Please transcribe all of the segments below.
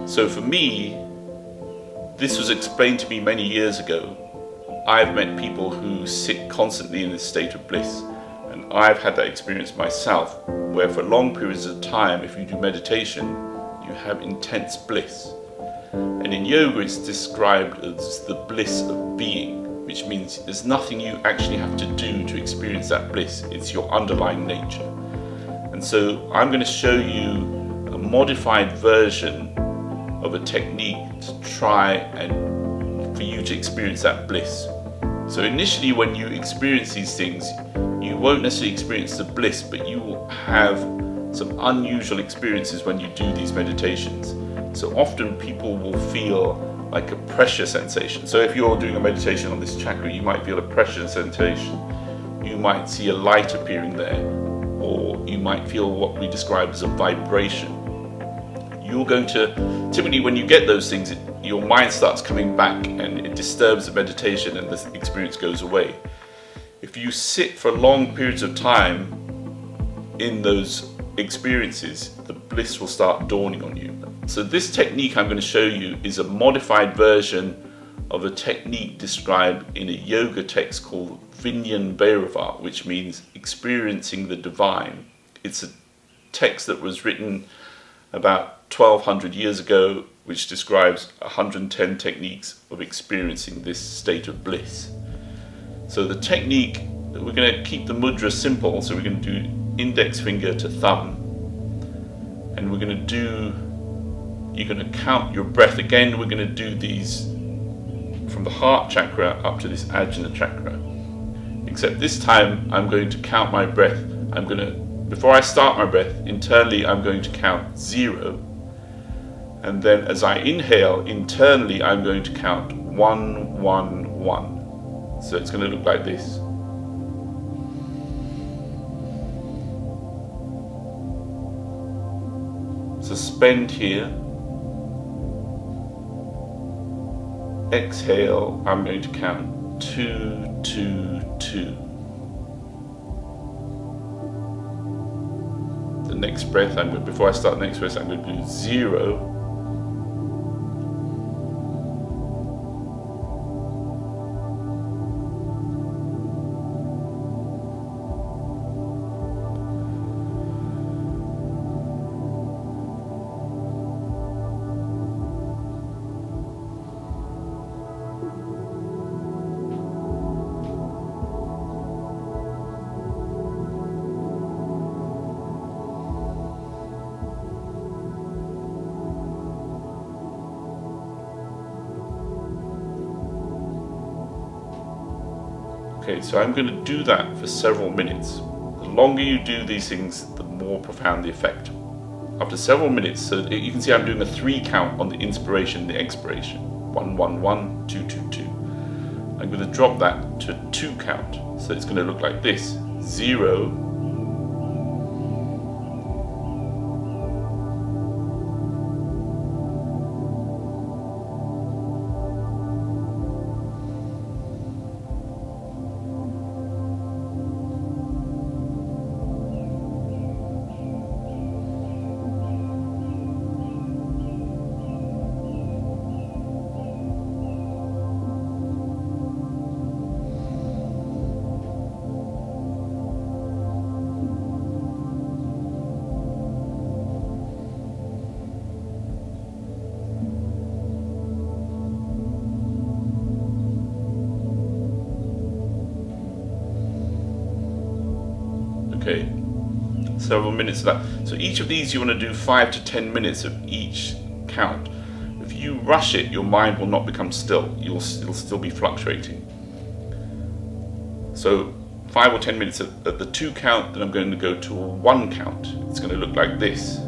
So for me, this was explained to me many years ago. I've met people who sit constantly in this state of bliss, and I've had that experience myself, where for long periods of time, if you do meditation, you have intense bliss. And in yoga it's described as the bliss of being, which means there's nothing you actually have to do to experience that bliss. It's your underlying nature. And so I'm going to show you a modified version of a technique to try and for you to experience that bliss. So initially when you experience these things, you won't necessarily experience the bliss, but you will have some unusual experiences when you do these meditations. So often people will feel like a pressure sensation. So if you're doing a meditation on this chakra, you might feel a pressure sensation. You might see a light appearing there, or you might feel what we describe as a vibration. You're going to, typically when you get those things, your mind starts coming back and it disturbs the meditation and the experience goes away. If you sit for long periods of time in those experiences, the bliss will start dawning on you. So this technique I'm going to show you is a modified version of a technique described in a yoga text called Vinyan Bhairava, which means experiencing the divine. It's a text that was written about 1200 years ago, which describes 110 techniques of experiencing this state of bliss. So the technique, we're going to keep the mudra simple, so we're going to do index finger to thumb, and we're going to do, you're going to count your breath. Again, we're going to do these from the heart chakra up to this Ajna chakra, except this time I'm going to count my breath. Before I start my breath, internally I'm going to count 0, and then as I inhale, internally I'm going to count 1, 1, 1. So it's going to look like this. Suspend here. Exhale, I'm going to count 2, 2, 2. The next breath, before I start the next breath, I'm going to do 0. Okay, so I'm going to do that for several minutes. The longer you do these things, the more profound the effect. After several minutes, so you can see I'm doing a 3 count on the inspiration and the expiration. 1, 1, 1, 2, 2, 2. I'm going to drop that to a 2 count. So it's going to look like this. 0, okay, several minutes of that. So each of these you want to do 5 to 10 minutes of each count. If you rush it, your mind will not become still. It'll still be fluctuating. So 5 or 10 minutes at the 2 count, then I'm going to go to a 1 count. It's going to look like this.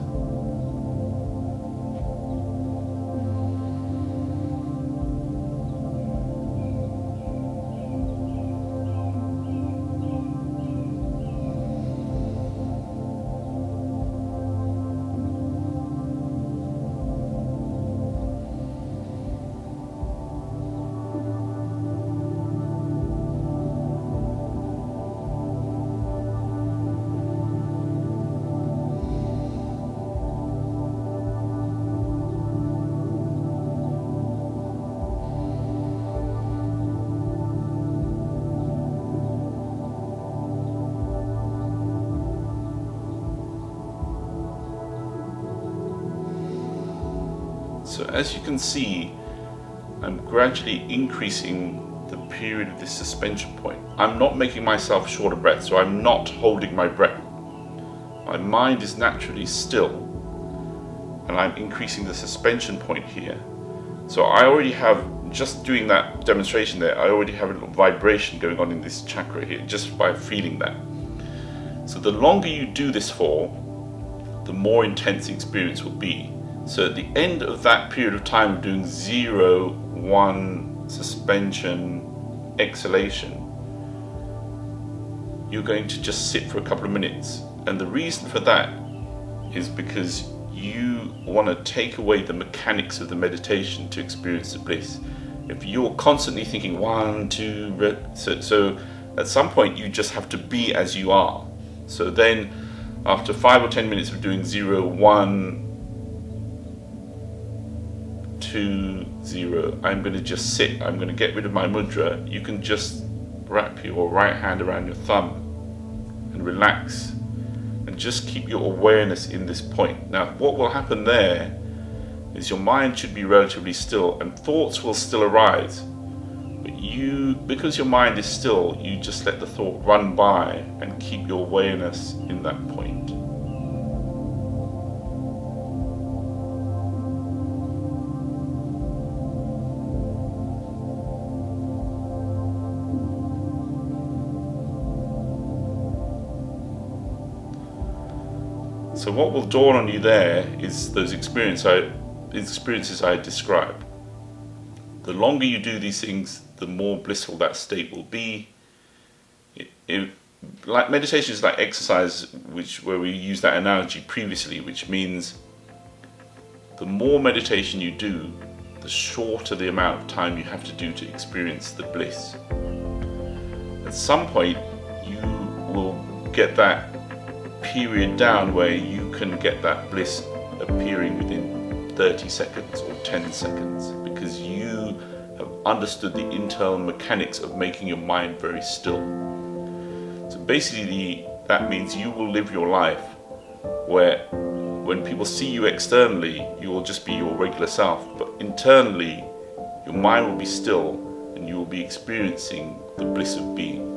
So as you can see, I'm gradually increasing the period of this suspension point. I'm not making myself short of breath, so I'm not holding my breath. My mind is naturally still, and I'm increasing the suspension point here. So I already have, just doing that demonstration there, I already have a little vibration going on in this chakra here, just by feeling that. So the longer you do this for, the more intense the experience will be. So at the end of that period of time of doing 0, 1, suspension, exhalation, you're going to just sit for a couple of minutes. And the reason for that is because you want to take away the mechanics of the meditation to experience the bliss. If you're constantly thinking 1, 2, so at some point you just have to be as you are. So then after 5 or 10 minutes of doing 0, 1, 2, 0, I'm going to just sit. I'm going to get rid of my mudra. You can just wrap your right hand around your thumb and relax and just keep your awareness in this point. Now what will happen there is your mind should be relatively still and thoughts will still arise, but you, because your mind is still, you just let the thought run by and keep your awareness in that point. So what will dawn on you there is those experiences I described. The longer you do these things, the more blissful that state will be. Like meditation is like exercise, where we used that analogy previously, which means the more meditation you do, the shorter the amount of time you have to do to experience the bliss. At some point, you will get that period down where you can get that bliss appearing within 30 seconds or 10 seconds, because you have understood the internal mechanics of making your mind very still. So basically that means you will live your life where when people see you externally, you will just be your regular self, but internally your mind will be still and you will be experiencing the bliss of being.